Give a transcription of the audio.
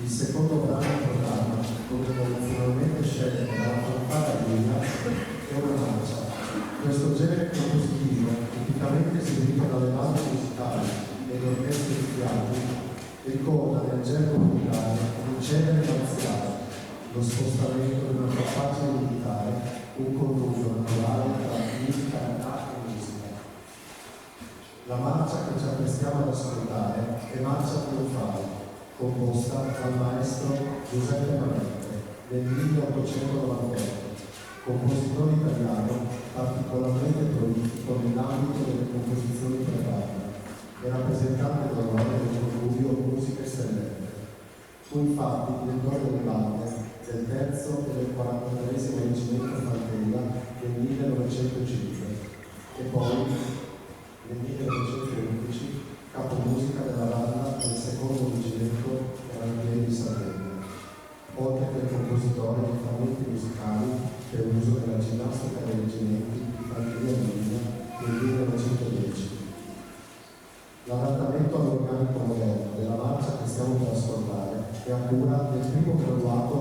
Il secondo brano in programma, convenzionalmente scelto dalla fanfara Giulia, è una marcia. Questo genere compositivo, tipicamente eseguito dalle bande musicali ed orchestre di fiati, ricorda nel gergo militare un genere marziale, lo spostamento di una capace militare, un connubio naturale tra musica e musica. La marcia che ci apprestiamo ad ascoltare è Marcia Trionfale, composta dal maestro Giuseppe Manette nel 1898, compositore italiano particolarmente prolifico nell'ambito delle composizioni per banda e rappresentante d'onore del connubio musica eccellente. Fu infatti direttore delle bande del terzo e del 43esimo reggimento Faltella del 1905 e poi nel 1911 capomusica della banda del secondo reggimento Carabinieri di Sardegna, oltre che compositore di frammenti musicali per uso nella ginnastica dei reggimenti di Fanteria Marina del 1910. L'adattamento all'organico moderno della marcia che stiamo per ascoltare è a cura del primo graduato